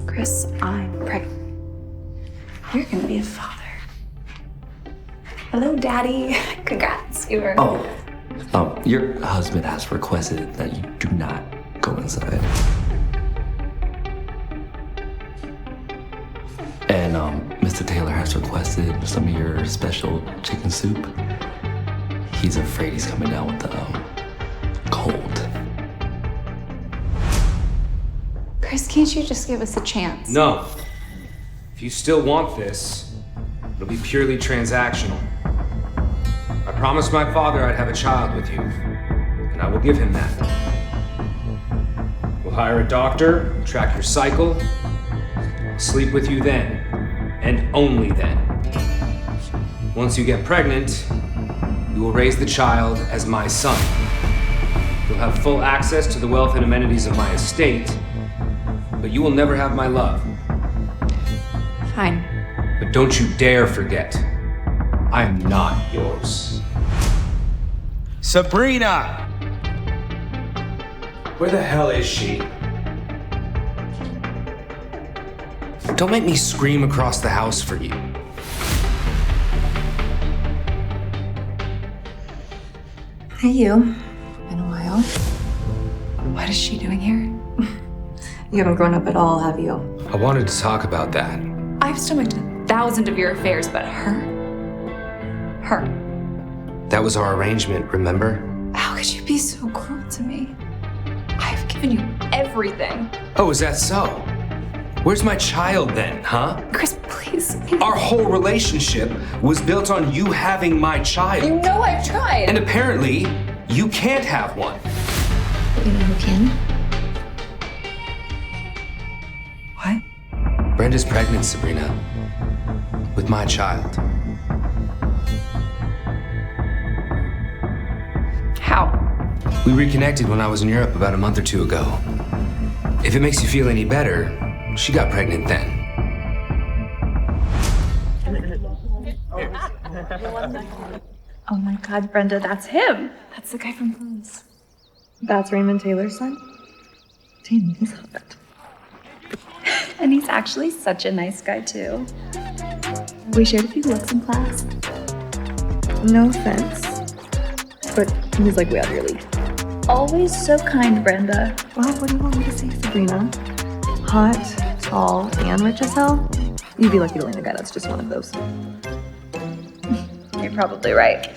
Chris, I'm pregnant. You're gonna be a father. Hello, Daddy. Congrats, you were... Your husband has requested that you do not go inside. And, Mr. Taylor has requested some of your special chicken soup. He's afraid he's coming down with the, cold. Chris, can't you just give us a chance? No. If you still want this, it'll be purely transactional. I promised my father I'd have a child with you, and I will give him that. We'll hire a doctor, track your cycle, I'll sleep with you then, and only then. Once you get pregnant, you will raise the child as my son. You'll have full access to the wealth and amenities of my estate, but you will never have my love. Fine. But don't you dare forget, I am not yours. Sabrina! Where the hell is she? Don't make me scream across the house for you. Hey, you. Been a while. What is she doing here? You haven't grown up at all, have you? I wanted to talk about that. I've stomached 1,000 of your affairs, but her? That was our arrangement, remember? How could you be so cruel to me? I've given you everything. Oh, is that so? Where's my child then, huh? Chris, please. Our whole relationship was built on you having my child. You know I've tried. And apparently, you can't have one. But you know who can? What? Brenda's pregnant, Sabrina. With my child. How? We reconnected when I was in Europe about a month or two ago. If it makes you feel any better, she got pregnant then. Oh my God, Brenda, that's him. That's the guy from Blues. That's Raymond Taylor's son? Damn, he's hot. And he's actually such a nice guy, too. We shared a few looks in class. No offense, but he's like way out of your league. Always so kind, Brenda. Well, what do you want me to say, Sabrina? Hot, tall, and rich as hell? You'd be lucky to land a guy that's just one of those. You're probably right.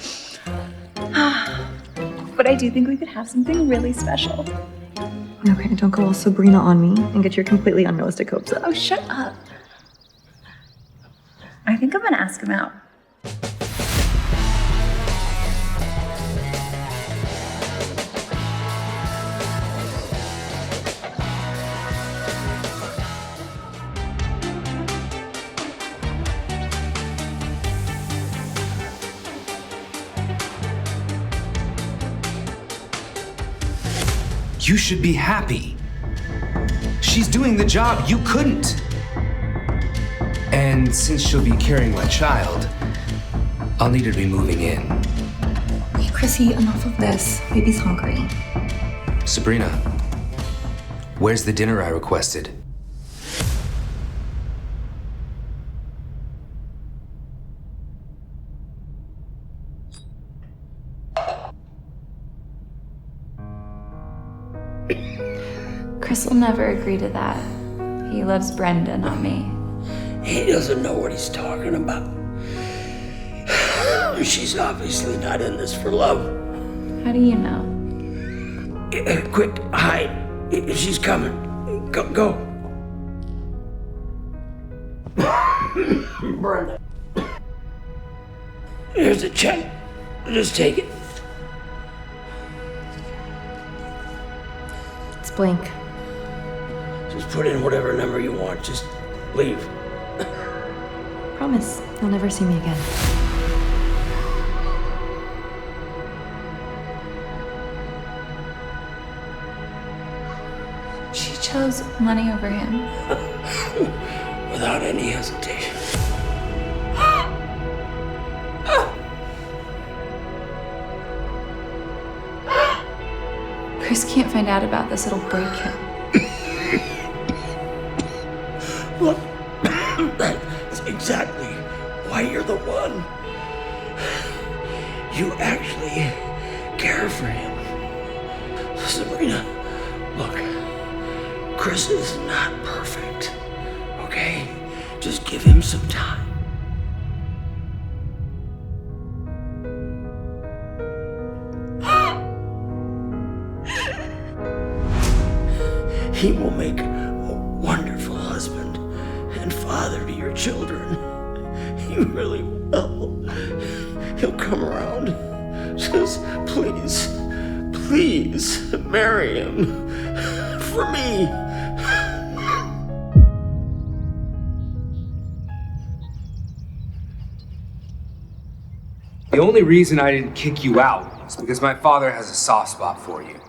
But I do think we could have something really special. Okay, don't go all Sabrina on me and get your completely unrealistic hopes up. Oh, shut up. I think I'm gonna ask him out. You should be happy. She's doing the job you couldn't. And since she'll be carrying my child, I'll need her to be moving in. Okay, Chrissy, enough of this. Baby's hungry. Sabrina, where's the dinner I requested? Chris will never agree to that. He loves Brenda, not me. He doesn't know what he's talking about. She's obviously not in this for love. How do you know? Quick, hide. She's coming. Go. Brenda. Here's a check. Just take it. It's blank. Just put in whatever number you want. Just leave. Promise, you'll never see me again. She chose money over him. Without any hesitation. Chris can't find out about this, it'll break him. Look, that's exactly why you're the one. You actually care for him. Sabrina, look, Chris is not perfect, okay? Just give him some time. He will make a wonderful husband and father to your children. He really will. He'll come around. Just please, please marry him. For me. The only reason I didn't kick you out is because my father has a soft spot for you.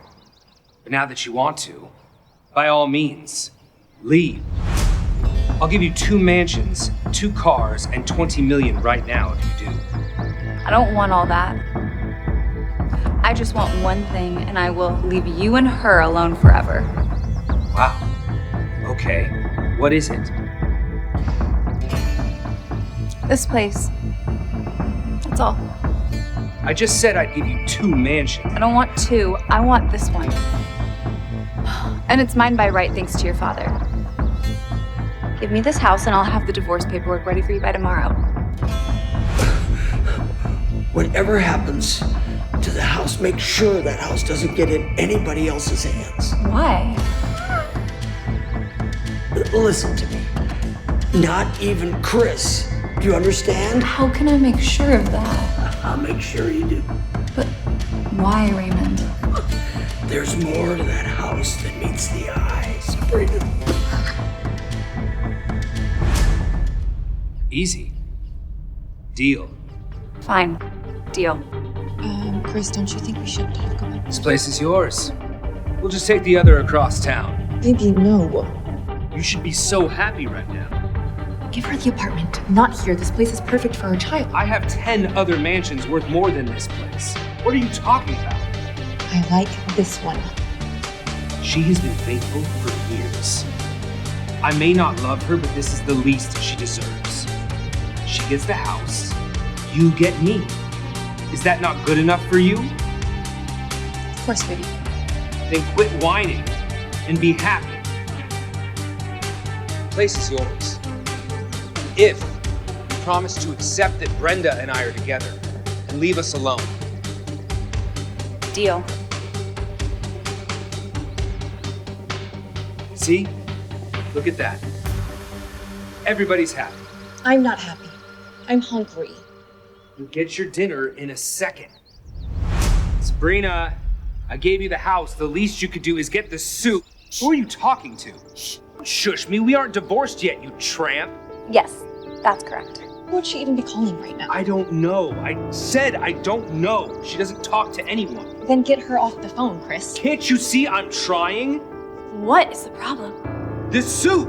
But now that you want to, by all means, leave. I'll give you 2 mansions, 2 cars, and 20 million right now if you do. I don't want all that. I just want one thing, and I will leave you and her alone forever. Wow. Okay. What is it? This place. That's all. I just said I'd give you 2 mansions. I don't want 2. I want this one. And it's mine by right, thanks to your father. Give me this house and I'll have the divorce paperwork ready for you by tomorrow. Whatever happens to the house, make sure that house doesn't get in anybody else's hands. Why? Listen to me. Not even Chris. Do you understand? How can I make sure of that? I'll make sure you do. But why, Raymond? There's more to that house than meets the eye, Sabrina. Easy. Deal. Fine. Deal. Chris, don't you think we should talk about this? This place is yours. We'll just take the other across town. Baby, no. You should be so happy right now. Give her the apartment. Not here. This place is perfect for our child. I have 10 other mansions worth more than this place. What are you talking about? I like this one. She has been faithful for years. I may not love her, but this is the least she deserves. She gets the house, you get me. Is that not good enough for you? Of course, baby. Then quit whining and be happy. The place is yours. If you promise to accept that Brenda and I are together and leave us alone. Deal. See? Look at that. Everybody's happy. I'm not happy. I'm hungry. You'll get your dinner in a second. Sabrina, I gave you the house. The least you could do is get the soup. Who are you talking to? Shush me, we aren't divorced yet, you tramp. Yes, that's correct. Who would she even be calling right now? I don't know. I said I don't know. She doesn't talk to anyone. Then get her off the phone, Chris. Can't you see I'm trying? What is the problem? The soup!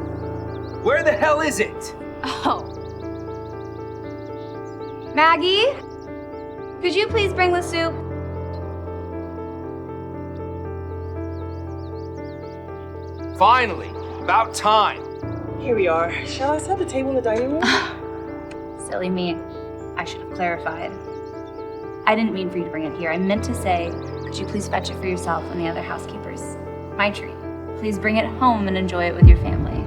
Where the hell is it? Oh. Maggie? Could you please bring the soup? Finally, about time. Here we are. Shall I set the table in the dining room? Silly me. I should have clarified. I didn't mean for you to bring it here. I meant to say, could you please fetch it for yourself and the other housekeepers? My treat. Please bring it home and enjoy it with your family.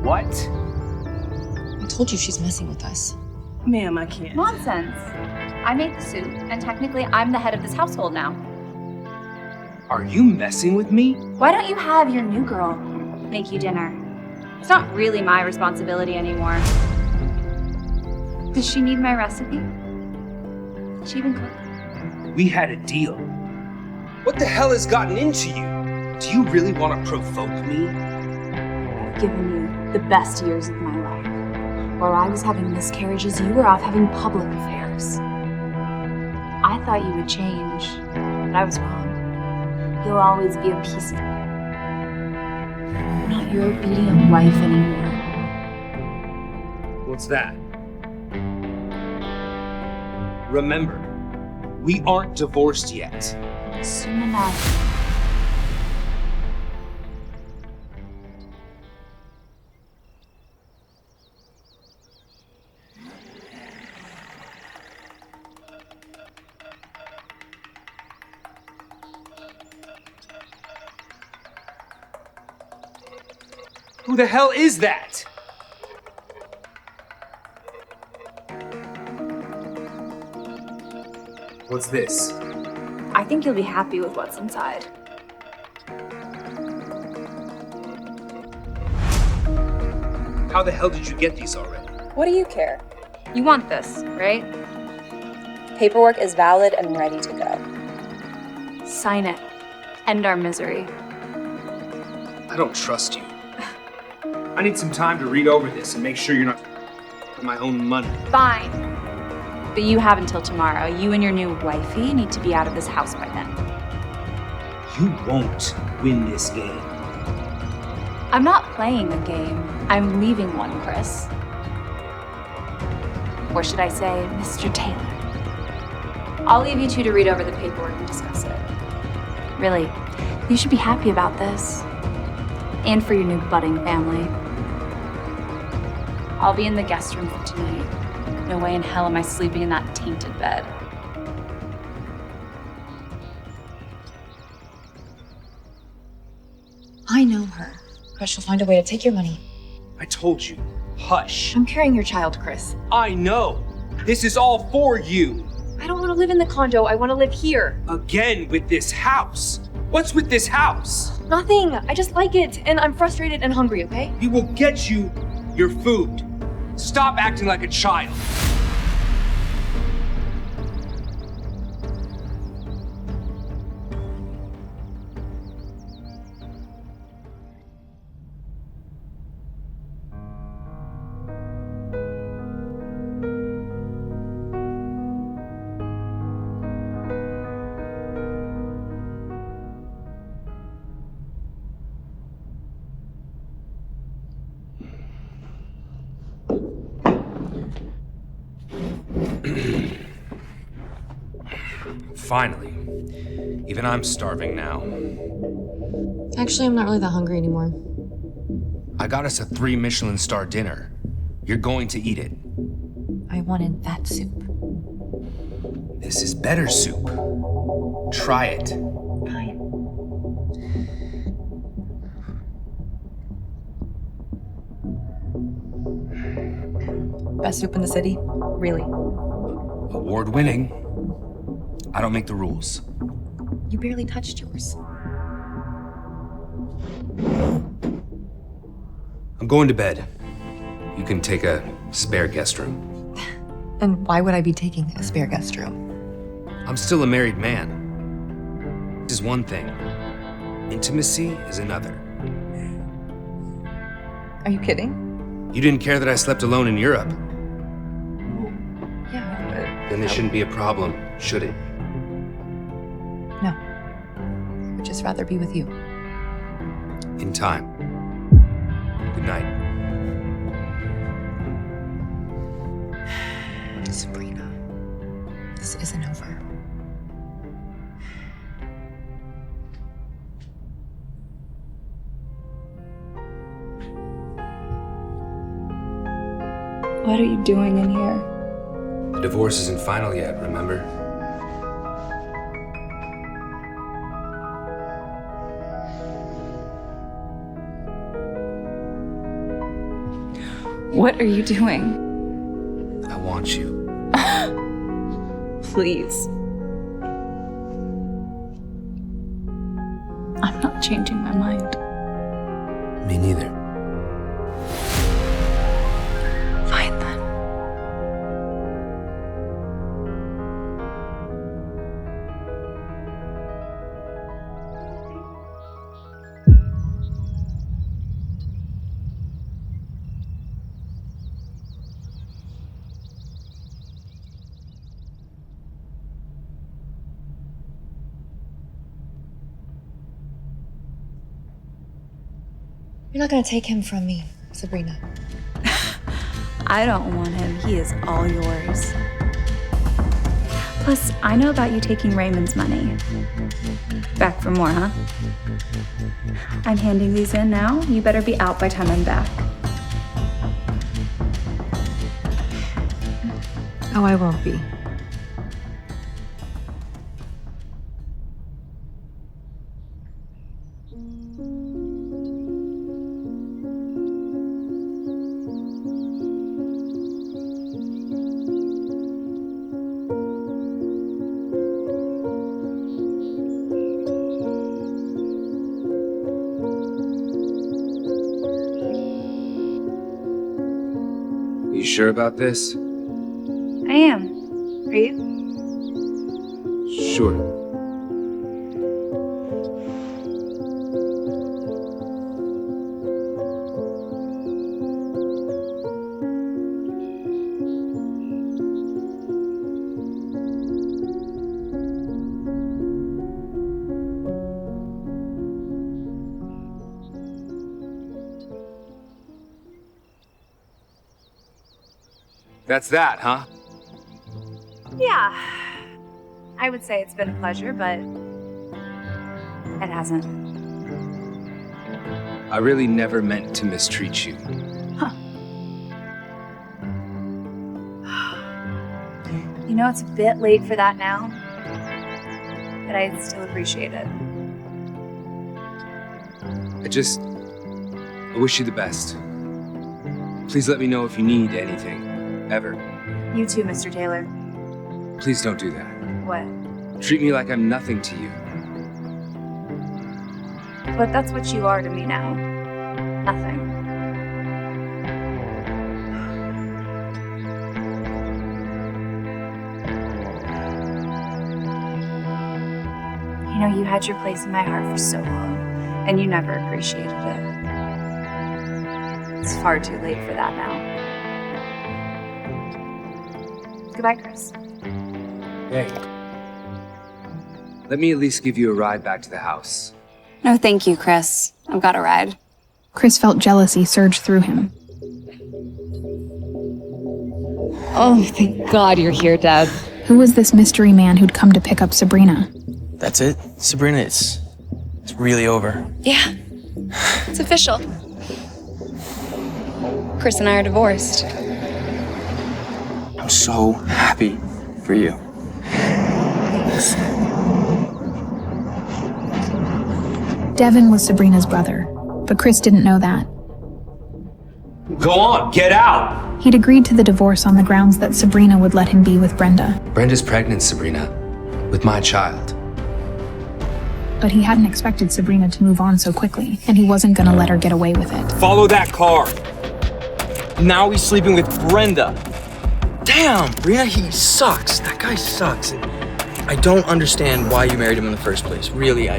What? I told you she's messing with us. Ma'am, I can't. Nonsense. I made the soup, and technically I'm the head of this household now. Are you messing with me? Why don't you have your new girl make you dinner? It's not really my responsibility anymore. Does she need my recipe? Did she even cook? We had a deal. What the hell has gotten into you? Do you really want to provoke me? I've given you the best years of my life. While I was having miscarriages, you were off having public affairs. I thought you would change, but I was wrong. You'll always be a piece of me. I'm not your obedient wife anymore. What's that? Remember, we aren't divorced yet. Soon enough. Who the hell is that? What's this? I think you'll be happy with what's inside. How the hell did you get these already? What do you care? You want this, right? Paperwork is valid and ready to go. Sign it. End our misery. I don't trust you. I need some time to read over this and make sure you're not my own money. Fine. But you have until tomorrow. You and your new wifey need to be out of this house by then. You won't win this game. I'm not playing a game. I'm leaving one, Chris. Or should I say, Mr. Taylor? I'll leave you two to read over the paperwork and discuss it. Really, you should be happy about this. And for your new budding family. I'll be in the guest room for tonight. No way in hell am I sleeping in that tainted bed. I know her, but she'll find a way to take your money. I told you, hush. I'm carrying your child, Chris. I know. This is all for you. I don't want to live in the condo. I want to live here. Again with this house. What's with this house? Nothing. I just like it, and I'm frustrated and hungry, okay? We will get you your food. Stop acting like a child. Finally. Even I'm starving now. Actually, I'm not really that hungry anymore. I got us a 3 Michelin star dinner. You're going to eat it. I wanted that soup. This is better soup. Try it. Fine. Best soup in the city? Really? Award-winning. I don't make the rules. You barely touched yours. I'm going to bed. You can take a spare guest room. And why would I be taking a spare guest room? I'm still a married man. This is one thing. Intimacy is another. Are you kidding? You didn't care that I slept alone in Europe. Yeah, but... Then this shouldn't be a problem, should it? No. I would just rather be with you. In time. Good night. Sabrina, this isn't over. What are you doing in here? The divorce isn't final yet, remember? What are you doing? I want you. Please. I'm not changing my mind. Me neither. Fine then. You're not gonna take him from me, Sabrina. I don't want him. He is all yours. Plus, I know about you taking Raymond's money. Back for more, huh? I'm handing these in now. You better be out by time I'm back. Oh, I won't be. sure about this? I am. Are you? Sure. That's that, huh? Yeah. I would say it's been a pleasure, but it hasn't. I really never meant to mistreat you. You know, it's a bit late for that now, but I still appreciate it. I wish you the best. Please let me know if you need anything, ever. You too, Mr. Taylor. Please don't do that. What? Treat me like I'm nothing to you. But that's what you are to me now. Nothing. You know, you had your place in my heart for so long, and you never appreciated it. It's far too late for that now. Goodbye, Chris. Hey. Let me at least give you a ride back to the house. No, thank you, Chris. I've got a ride. Chris felt jealousy surge through him. Oh, thank God you're here, Dad. Who was this mystery man who'd come to pick up Sabrina? That's it? Sabrina, it's really over. Yeah, it's official. Chris and I are divorced. I'm so happy for you. Devin was Sabrina's brother, but Chris didn't know that. Go on, get out! He'd agreed to the divorce on the grounds that Sabrina would let him be with Brenda. Brenda's pregnant, Sabrina, with my child. But he hadn't expected Sabrina to move on so quickly, and he wasn't gonna let her get away with it. Follow that car. Now he's sleeping with Brenda. Damn, Brenda, he sucks. That guy sucks. I don't understand why you married him in the first place. Really,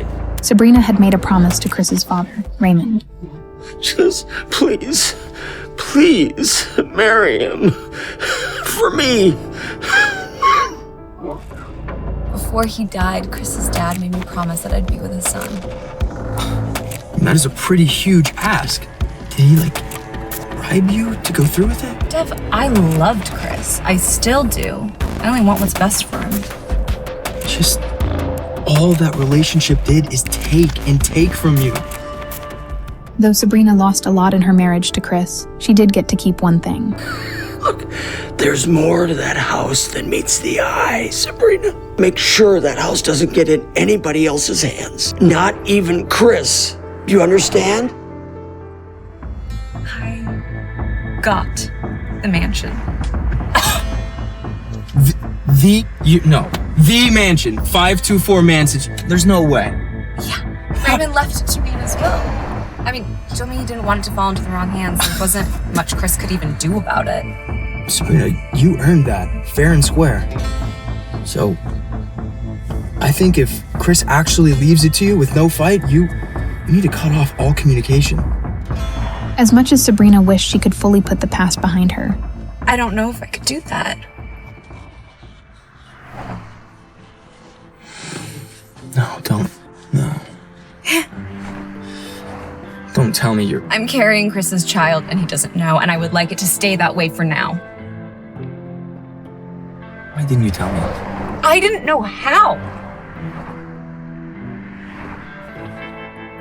Sabrina had made a promise to Chris's father, Raymond. Just please marry him. For me. Before he died, Chris's dad made me promise that I'd be with his son. That is a pretty huge ask. Did he, bribe you to go through with it? Dev, I loved Chris. I still do. I only want what's best for him. Just all that relationship did is take and take from you. Though Sabrina lost a lot in her marriage to Chris, she did get to keep one thing. Look, there's more to that house than meets the eye, Sabrina. Make sure that house doesn't get in anybody else's hands. Not even Chris. Do you understand? I got the mansion. The mansion, 524 Mansage. There's no way. Yeah, Raymond left it to me as well. I mean, he told me he didn't want it to fall into the wrong hands. There wasn't much Chris could even do about it. Sabrina, you earned that, fair and square. So, I think if Chris actually leaves it to you with no fight, you need to cut off all communication. As much as Sabrina wished she could fully put the past behind her, I don't know if I could do that. No, don't. No. Don't tell me you're... I'm carrying Chris's child and he doesn't know, and I would like it to stay that way for now. Why didn't you tell me? I didn't know how.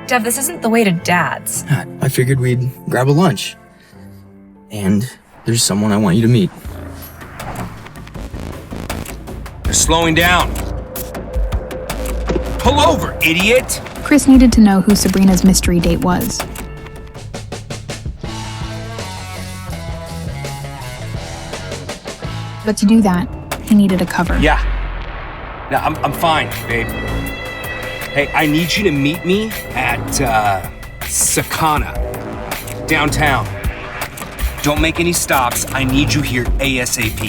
Dev, this isn't the way to dads. I figured we'd grab a lunch. And there's someone I want you to meet. You're slowing down. Pull over, idiot! Chris needed to know who Sabrina's mystery date was. But to do that, he needed a cover. Yeah. No, I'm fine, babe. Hey, I need you to meet me at, Sakana, downtown. Don't make any stops. I need you here ASAP.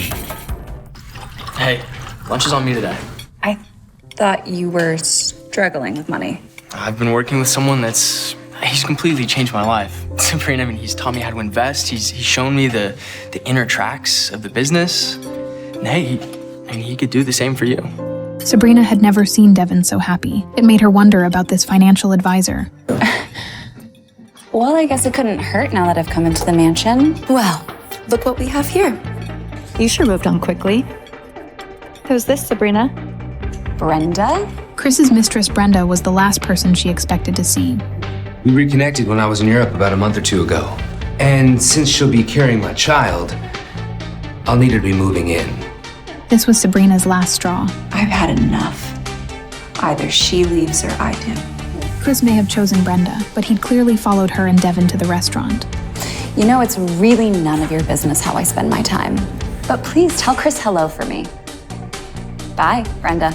Hey, lunch is on me today. I thought you were struggling with money. I've been working with someone he's completely changed my life. Sabrina, he's taught me how to invest. He's shown me the inner tracks of the business. And hey, he could do the same for you. Sabrina had never seen Devin so happy. It made her wonder about this financial advisor. Well, I guess it couldn't hurt now that I've come into the mansion. Well, look what we have here. You sure moved on quickly. Who's this, Sabrina? Brenda? Chris's mistress, Brenda, was the last person she expected to see. We reconnected when I was in Europe about a month or two ago. And since she'll be carrying my child, I'll need her to be moving in. This was Sabrina's last straw. I've had enough. Either she leaves or I do. Chris may have chosen Brenda, but he'd clearly followed her and Devin to the restaurant. You know, it's really none of your business how I spend my time. But please tell Chris hello for me. Bye, Brenda.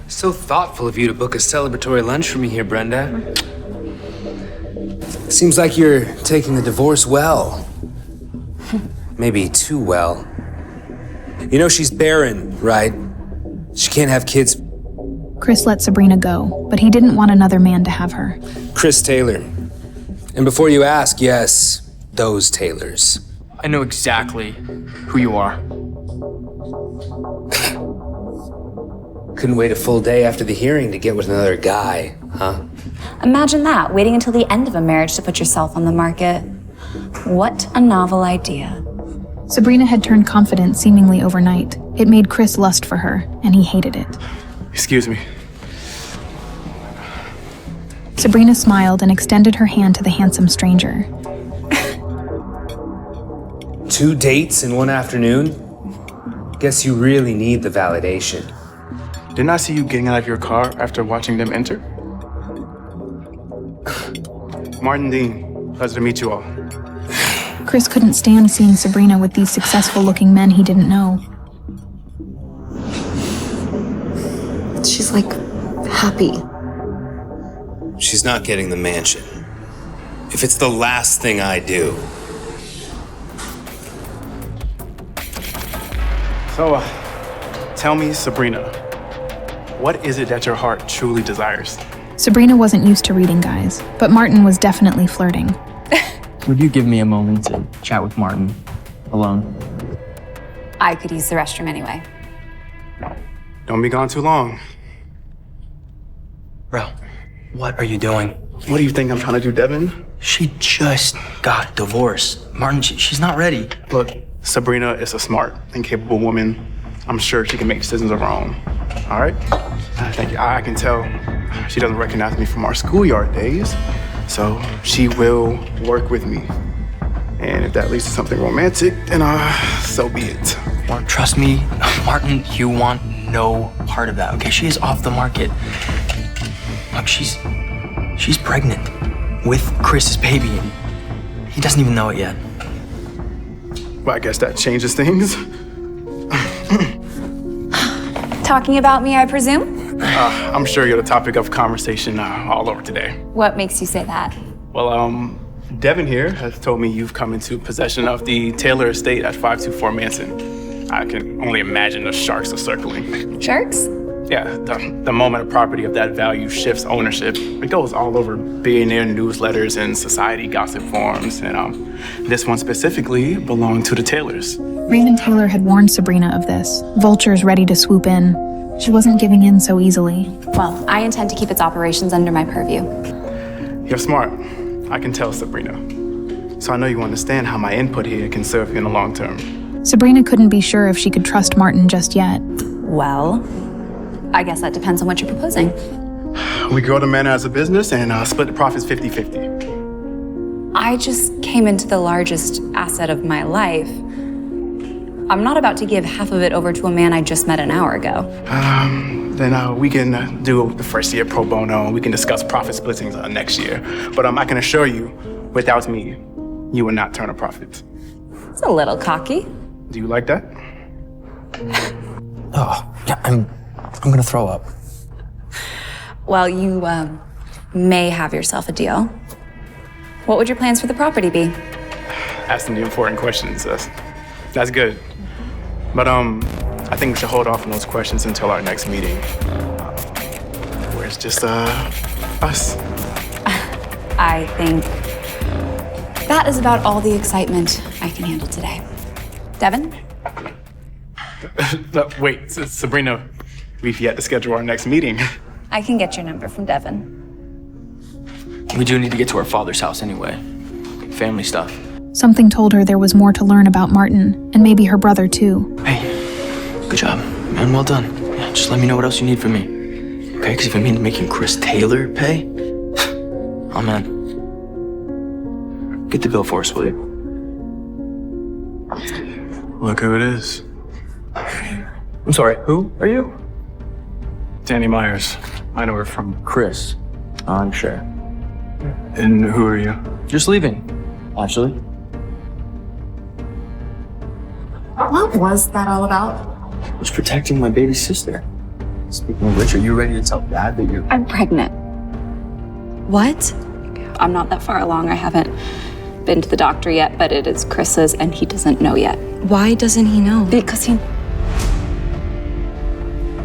So thoughtful of you to book a celebratory lunch for me here, Brenda. Seems like you're taking the divorce well. Maybe too well. You know she's barren, right? She can't have kids. Chris let Sabrina go, but he didn't want another man to have her. Chris Taylor. And before you ask, yes, those Taylors. I know exactly who you are. Couldn't wait a full day after the hearing to get with another guy, huh? Imagine that, waiting until the end of a marriage to put yourself on the market. What a novel idea. Sabrina had turned confident seemingly overnight. It made Chris lust for her, and he hated it. Excuse me. Sabrina smiled and extended her hand to the handsome stranger. 2 dates in one afternoon? Guess you really need the validation. Didn't I see you getting out of your car after watching them enter? Martin Dean, pleasure to meet you all. Chris couldn't stand seeing Sabrina with these successful-looking men he didn't know. She's like happy. She's not getting the mansion. If it's the last thing I do. So, tell me, Sabrina, what is it that your heart truly desires? Sabrina wasn't used to reading guys, but Martin was definitely flirting. Would you give me a moment to chat with Martin alone? I could use the restroom anyway. Don't be gone too long. Bro, what are you doing? What do you think I'm trying to do, Devin? She just got divorced. Martin, she's not ready. Look, Sabrina is a smart and capable woman. I'm sure she can make decisions of her own. All right? Thank you. I can tell she doesn't recognize me from our schoolyard days, so she will work with me. And if that leads to something romantic, then so be it. Well, trust me, Martin, you want no part of that, okay? She is off the market. Look, she's pregnant with Chris's baby, and he doesn't even know it yet. Well, I guess that changes things. Talking about me, I presume? I'm sure you're the topic of conversation all over today. What makes you say that? Well, Devin here has told me you've come into possession of the Taylor estate at 524 Manson. I can only imagine the sharks are circling. Sharks? Yeah, the moment a property of that value shifts ownership, it goes all over billionaire newsletters and society gossip forums. And this one specifically belonged to the Taylors. Raymond Taylor had warned Sabrina of this. Vultures ready to swoop in. She wasn't giving in so easily. Well, I intend to keep its operations under my purview. You're smart. I can tell, Sabrina. So I know you understand how my input here can serve you in the long term. Sabrina couldn't be sure if she could trust Martin just yet. Well, I guess that depends on what you're proposing. We grow the manor as a business and split the profits 50-50. I just came into the largest asset of my life. I'm not about to give half of it over to a man I just met an hour ago. Then we can do the first year pro bono. We can discuss profit splittings next year. But I can assure you, without me, you will not turn a profit. It's a little cocky. Do you like that? Oh, yeah, I'm gonna throw up. Well, you may have yourself a deal. What would your plans for the property be? asking the important questions. That's good. But I think we should hold off on those questions until our next meeting, where it's just us. I think that is about all the excitement I can handle today. Devin? Wait, Sabrina, we've yet to schedule our next meeting. I can get your number from Devin. We do need to get to our father's house anyway. Family stuff. Something told her there was more to learn about Martin, and maybe her brother too. Hey, good job, man. Well done. Yeah, just let me know what else you need from me. Okay, because if it means making Chris Taylor pay, oh man. Get the bill for us, will you? Look who it is. I'm sorry, who are you? Danny Myers. I know her from... Chris. I'm sure. And who are you? Just leaving, actually. What was that all about? I was protecting my baby sister. Speaking of which, are you ready to tell Dad that you're... I'm pregnant. What? I'm not that far along. I haven't been to the doctor yet, but it is Chris's and he doesn't know yet. Why doesn't he know? Because he...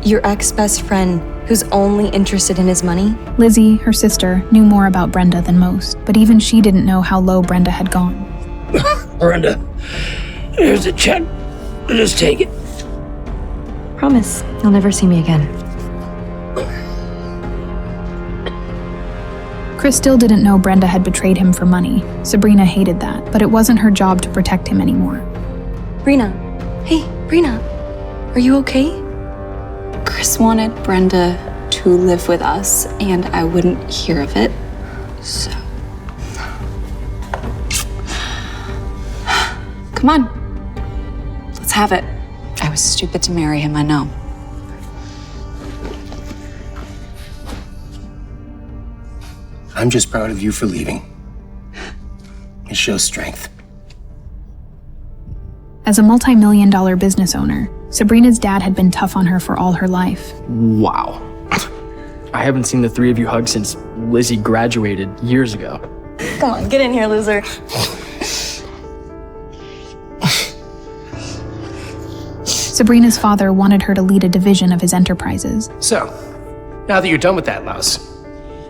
Your ex-best friend who's only interested in his money? Lizzie, her sister, knew more about Brenda than most, but even she didn't know how low Brenda had gone. Brenda, here's a check. Just take it. Promise, you'll never see me again. Chris still didn't know Brenda had betrayed him for money. Sabrina hated that, but it wasn't her job to protect him anymore. Brina. Hey, Brina. Are you okay? Chris wanted Brenda to live with us, and I wouldn't hear of it, so... Come on. Let's have it. I was stupid to marry him, I know. I'm just proud of you for leaving. It shows strength. As a multi-million-dollar business owner, Sabrina's dad had been tough on her for all her life. Wow. I haven't seen the three of you hug since Lizzie graduated years ago. Come on, get in here, loser. Sabrina's father wanted her to lead a division of his enterprises. So, now that you're done with that louse,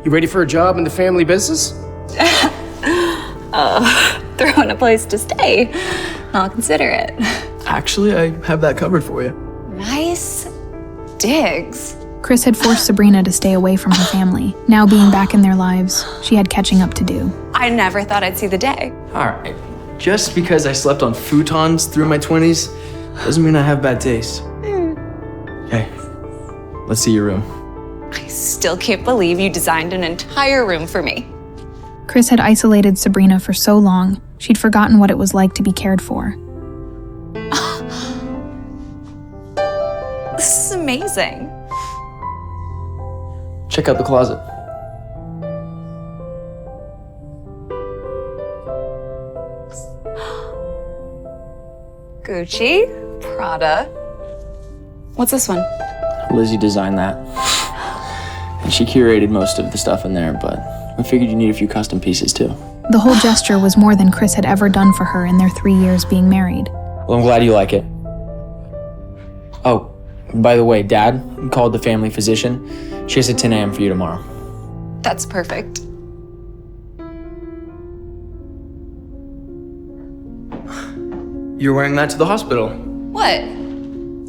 you ready for a job in the family business? Throw in a place to stay. I'll consider it. Actually, I have that covered for you. Nice digs. Chris had forced Sabrina to stay away from her family. Now being back in their lives, she had catching up to do. I never thought I'd see the day. All right. Just because I slept on futons through my 20s doesn't mean I have bad taste. Hey, let's see your room. I still can't believe you designed an entire room for me. Chris had isolated Sabrina for so long, she'd forgotten what it was like to be cared for. This is amazing. Check out the closet. Gucci, Prada. What's this one? Lizzie designed that. And she curated most of the stuff in there, but I figured you need a few custom pieces too. The whole gesture was more than Chris had ever done for her in their 3 years being married. Well, I'm glad you like it. Oh, by the way, Dad called the family physician. She has a 10 a.m. for you tomorrow. That's perfect. You're wearing that to the hospital. What?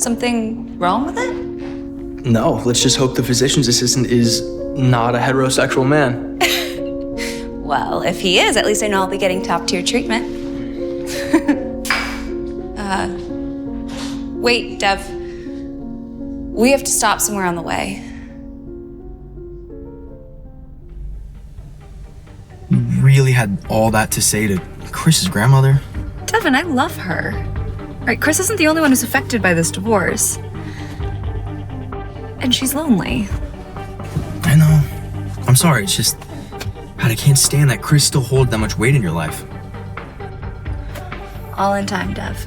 Something wrong with it? No, let's just hope the physician's assistant is not a heterosexual man. Well, if he is, at least I know I'll be getting top-tier treatment. Wait, Dev. We have to stop somewhere on the way. You really had all that to say to Chris's grandmother? Devin, I love her. Right, Chris isn't the only one who's affected by this divorce. And she's lonely. I know. I'm sorry, it's just... God, I can't stand that Chris still holds that much weight in your life. All in time, Dev.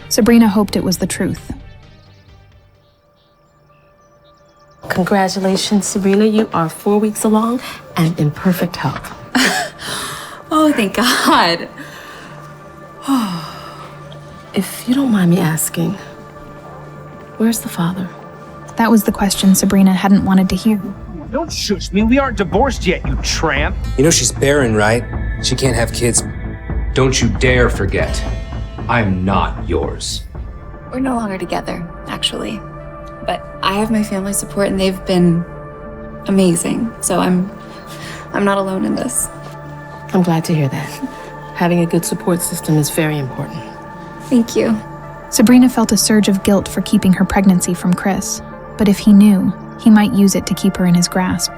Sabrina hoped it was the truth. Congratulations, Sabrina. You are 4 weeks along and in perfect health. Oh, thank God. If you don't mind me asking, where's the father? That was the question Sabrina hadn't wanted to hear. Don't shush me. We aren't divorced yet, you tramp. You know she's barren, right? She can't have kids. Don't you dare forget, I'm not yours. We're no longer together, actually. But I have my family support and they've been amazing. So I'm not alone in this. I'm glad to hear that. Having a good support system is very important. Thank you. Sabrina felt a surge of guilt for keeping her pregnancy from Chris. But if he knew, he might use it to keep her in his grasp.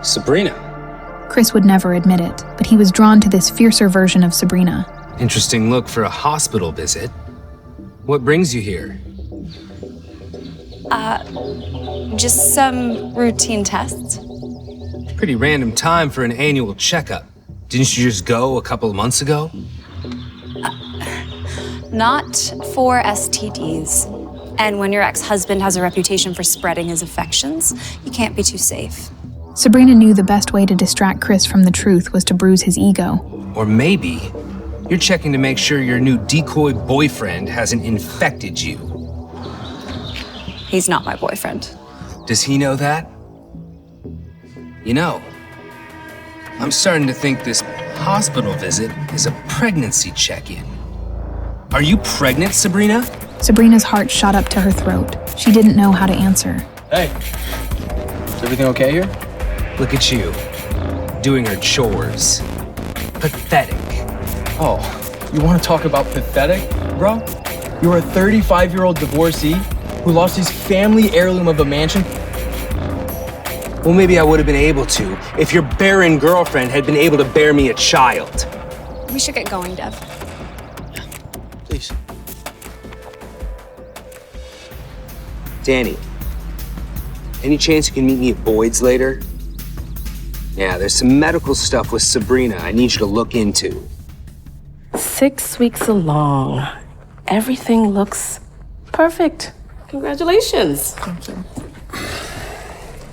Sabrina. Chris would never admit it, but he was drawn to this fiercer version of Sabrina. Interesting look for a hospital visit. What brings you here? Just some routine tests. Pretty random time for an annual checkup. Didn't you just go a couple of months ago? Not for STDs. And when your ex-husband has a reputation for spreading his affections, you can't be too safe. Sabrina knew the best way to distract Chris from the truth was to bruise his ego. Or maybe you're checking to make sure your new decoy boyfriend hasn't infected you. He's not my boyfriend. Does he know that? You know, I'm starting to think this hospital visit is a pregnancy check-in. Are you pregnant, Sabrina? Sabrina's heart shot up to her throat. She didn't know how to answer. Hey, is everything okay here? Look at you, doing her chores. Pathetic. Oh, you want to talk about pathetic, bro? You're a 35-year-old divorcee who lost his family heirloom of a mansion. Well, maybe I would have been able to if your barren girlfriend had been able to bear me a child. We should get going, Dev. Please. Danny, any chance you can meet me at Boyd's later? Yeah, there's some medical stuff with Sabrina I need you to look into. 6 weeks along. Everything looks perfect. Congratulations. Thank you.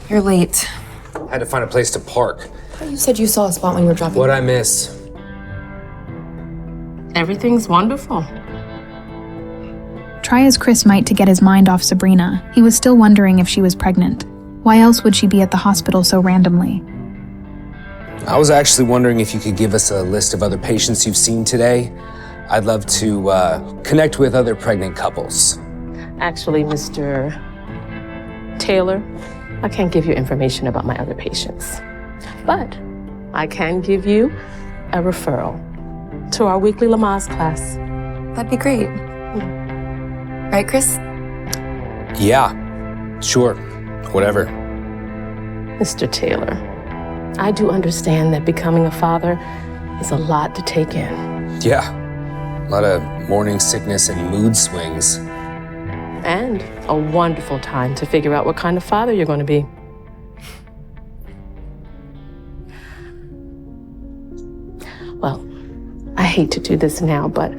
You're late. I had to find a place to park. You said you saw a spot when you were dropping. What'd I miss? Everything's wonderful. Try as Chris might to get his mind off Sabrina, he was still wondering if she was pregnant. Why else would she be at the hospital so randomly? I was actually wondering if you could give us a list of other patients you've seen today. I'd love to connect with other pregnant couples. Actually, Mr. Taylor, I can't give you information about my other patients. But I can give you a referral to our weekly Lamaze class. That'd be great. Right, Chris? Yeah, sure, whatever. Mr. Taylor, I do understand that becoming a father is a lot to take in. Yeah, a lot of morning sickness and mood swings. And a wonderful time to figure out what kind of father you're going to be. Well, I hate to do this now, but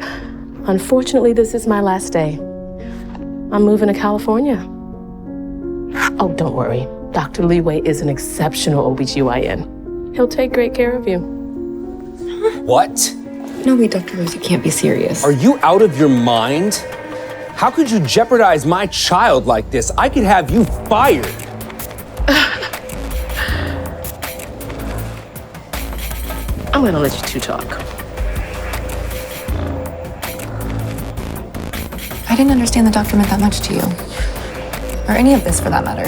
unfortunately, this is my last day. I'm moving to California. Oh, don't worry. Dr. Leeway is an exceptional OBGYN. He'll take great care of you. What? No, wait, Dr. Rose, you can't be serious. Are you out of your mind? How could you jeopardize my child like this? I could have you fired. I'm gonna let you two talk. I didn't understand the doctor meant that much to you. Or any of this, for that matter.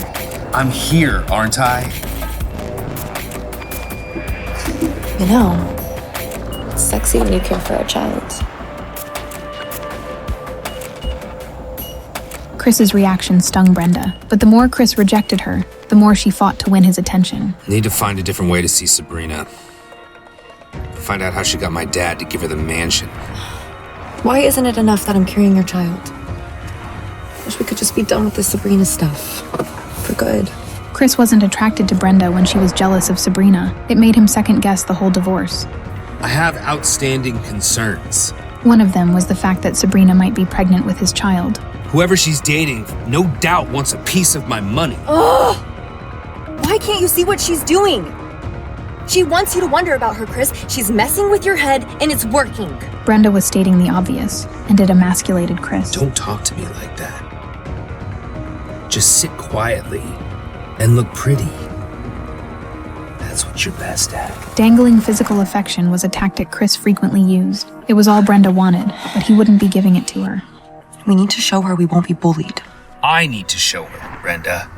I'm here, aren't I? You know, it's sexy when you care for a child. Chris's reaction stung Brenda, but the more Chris rejected her, the more she fought to win his attention. Need to find a different way to see Sabrina. Find out how she got my dad to give her the mansion. Why isn't it enough that I'm carrying your child? Wish we could just be done with this Sabrina stuff. For good. Chris wasn't attracted to Brenda when she was jealous of Sabrina. It made him second-guess the whole divorce. I have outstanding concerns. One of them was the fact that Sabrina might be pregnant with his child. Whoever she's dating, no doubt wants a piece of my money. Ugh! Why can't you see what she's doing? She wants you to wonder about her, Chris. She's messing with your head, and it's working. Brenda was stating the obvious, and it emasculated Chris. Don't talk to me like that. Just sit quietly and look pretty. That's what you're best at. Dangling physical affection was a tactic Chris frequently used. It was all Brenda wanted, but he wouldn't be giving it to her. We need to show her we won't be bullied. I need to show her, Brenda.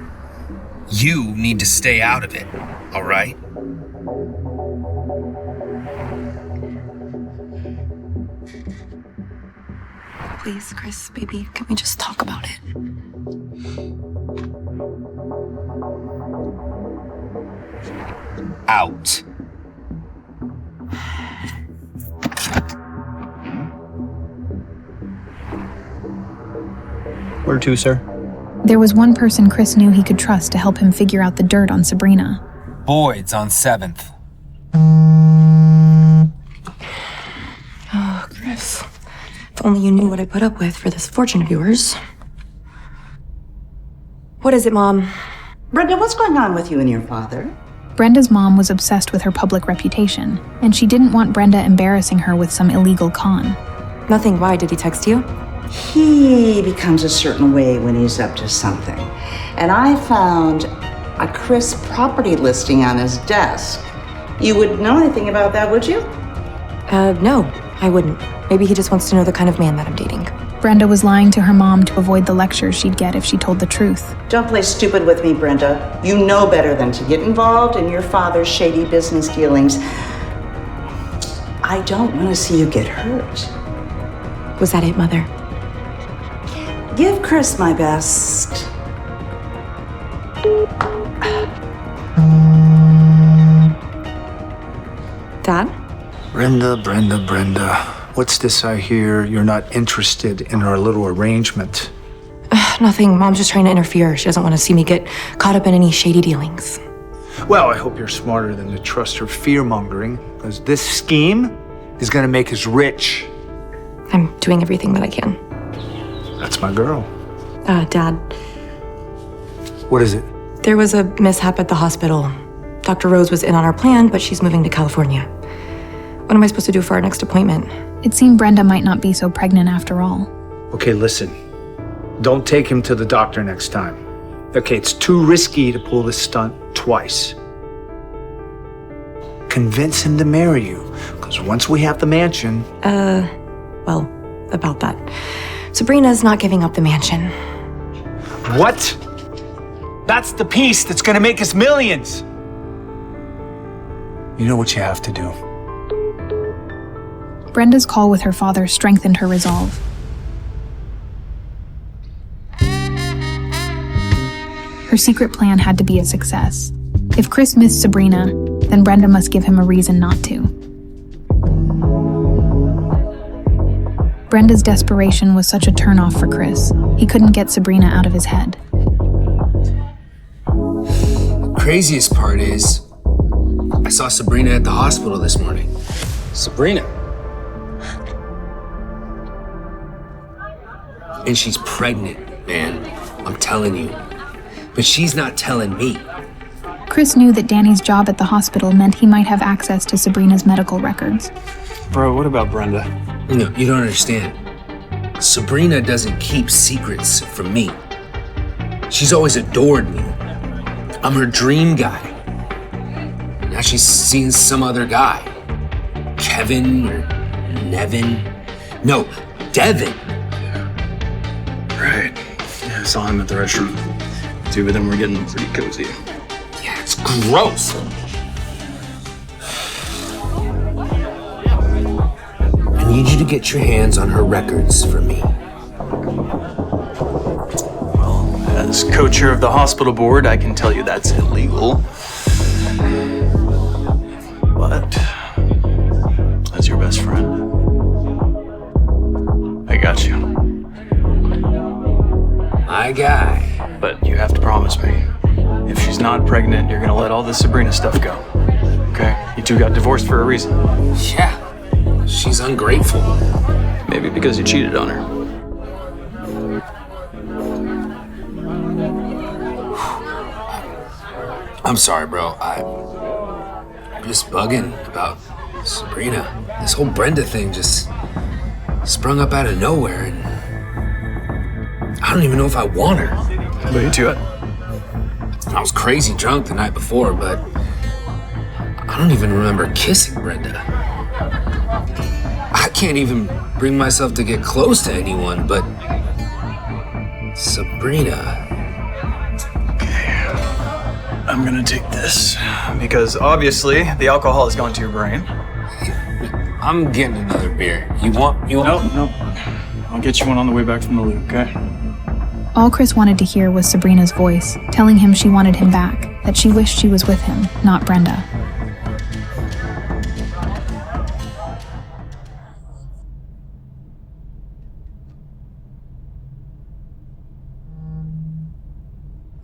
You need to stay out of it, all right? Please, Chris, baby, can we just talk about it? Out. Where to, sir? There was one person Chris knew he could trust to help him figure out the dirt on Sabrina. Boyd's on 7th. Oh, Chris. If only you knew what I put up with for this fortune of yours. What is it, Mom? Brenda, what's going on with you and your father? Brenda's mom was obsessed with her public reputation, and she didn't want Brenda embarrassing her with some illegal con. Nothing. Why? Did he text you? He becomes a certain way when he's up to something. And I found a Chris property listing on his desk. You wouldn't know anything about that, would you? No, I wouldn't. Maybe he just wants to know the kind of man that I'm dating. Brenda was lying to her mom to avoid the lectures she'd get if she told the truth. Don't play stupid with me, Brenda. You know better than to get involved in your father's shady business dealings. I don't want to see you get hurt. Was that it, Mother? Give Chris my best. Dad? Brenda. What's this I hear? You're not interested in our little arrangement. Nothing. Mom's just trying to interfere. She doesn't want to see me get caught up in any shady dealings. Well, I hope you're smarter than to trust her fear-mongering, because this scheme is gonna make us rich. I'm doing everything that I can. That's my girl. Dad. What is it? There was a mishap at the hospital. Dr. Rose was in on our plan, but she's moving to California. What am I supposed to do for our next appointment? It seemed Brenda might not be so pregnant after all. Okay, listen. Don't take him to the doctor next time. Okay, it's too risky to pull this stunt twice. Convince him to marry you, because once we have the mansion... Well, about that. Sabrina's not giving up the mansion. What? That's the piece that's gonna make us millions! You know what you have to do. Brenda's call with her father strengthened her resolve. Her secret plan had to be a success. If Chris missed Sabrina, then Brenda must give him a reason not to. Brenda's desperation was such a turnoff for Chris. He couldn't get Sabrina out of his head. The craziest part is, I saw Sabrina at the hospital this morning. Sabrina. And she's pregnant, man. I'm telling you. But she's not telling me. Chris knew that Danny's job at the hospital meant he might have access to Sabrina's medical records. Bro, what about Brenda? No, you don't understand. Sabrina doesn't keep secrets from me. She's always adored me. I'm her dream guy. Now she's seeing some other guy. Kevin or Nevin. No, Devin. Right. Yeah, I saw him at the restaurant. Two of them were getting pretty cozy. Yeah, it's gross. I need you to get your hands on her records for me. Well, as co-chair of the hospital board, I can tell you that's illegal. But as your best friend, I got you. My guy. But you have to promise me, if she's not pregnant, you're gonna let all this Sabrina stuff go. Okay? You two got divorced for a reason. Yeah. She's ungrateful. Maybe because you cheated on her. I'm sorry, bro. I'm just bugging about Sabrina, this whole Brenda thing just sprung up out of nowhere, and I don't even know if I want her. What are you to it? I was crazy drunk the night before, but I don't even remember kissing Brenda. I can't even bring myself to get close to anyone, but Sabrina. I'm gonna take this because obviously the alcohol has gone to your brain. I'm getting another beer. You want? No. I'll get you one on the way back from the loo, okay? All Chris wanted to hear was Sabrina's voice, telling him she wanted him back, that she wished she was with him, not Brenda.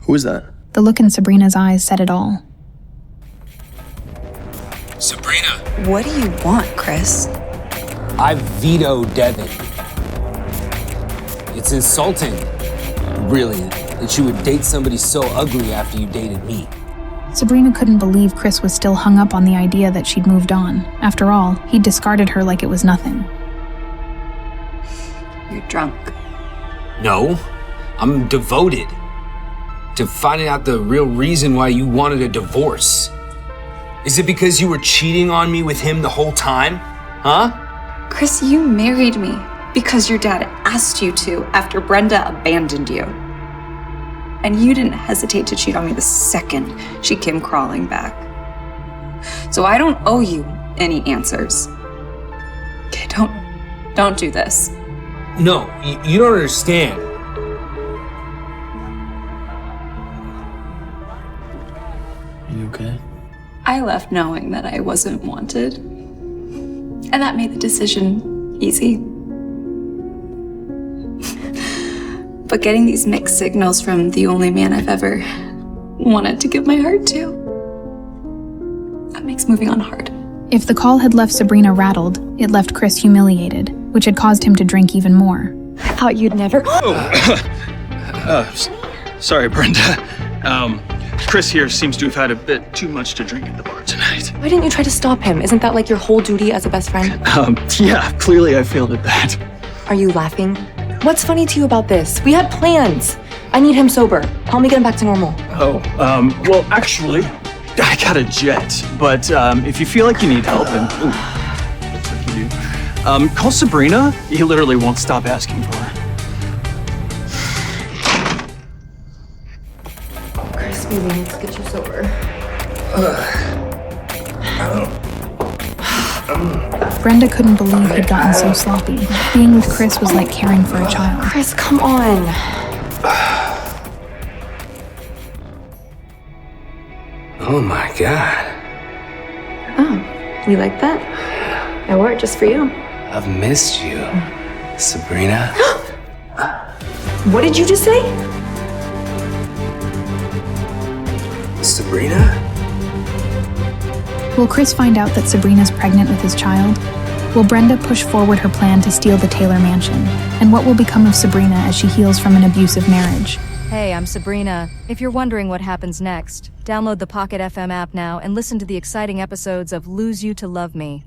Who is that? The look in Sabrina's eyes said it all. Sabrina! What do you want, Chris? I veto Devin. It's insulting, really, that you would date somebody so ugly after you dated me. Sabrina couldn't believe Chris was still hung up on the idea that she'd moved on. After all, he'd discarded her like it was nothing. You're drunk. No, I'm devoted to finding out the real reason why you wanted a divorce. Is it because you were cheating on me with him the whole time? Huh? Chris, you married me because your dad asked you to after Brenda abandoned you. And you didn't hesitate to cheat on me the second she came crawling back. So I don't owe you any answers. Okay, don't do this. No, you don't understand. You okay? I left knowing that I wasn't wanted. And that made the decision easy. But getting these mixed signals from the only man I've ever wanted to give my heart to, that makes moving on hard. If the call had left Sabrina rattled, it left Chris humiliated, which had caused him to drink even more. I thought you'd never. Sorry, Brenda. Chris here seems to have had a bit too much to drink at the bar tonight. Why didn't you try to stop him? Isn't that like your whole duty as a best friend? Yeah, clearly I failed at that. Are you laughing? What's funny to you about this? We had plans. I need him sober. Help me get him back to normal. Well, actually, I got a jet. But if you feel like you need help, and looks like you do, call Sabrina. He literally won't stop asking for her. Chris, we need to get you sober. Brenda couldn't believe he'd gotten so sloppy. Being with Chris was like caring for a child. Chris, come on. Oh my God. Oh, you like that? I wore it just for you. I've missed you, Sabrina. What did you just say? Sabrina? Will Chris find out that Sabrina's pregnant with his child? Will Brenda push forward her plan to steal the Taylor mansion? And what will become of Sabrina as she heals from an abusive marriage? Hey, I'm Sabrina. If you're wondering what happens next, download the Pocket FM app now and listen to the exciting episodes of Lose You to Love Me,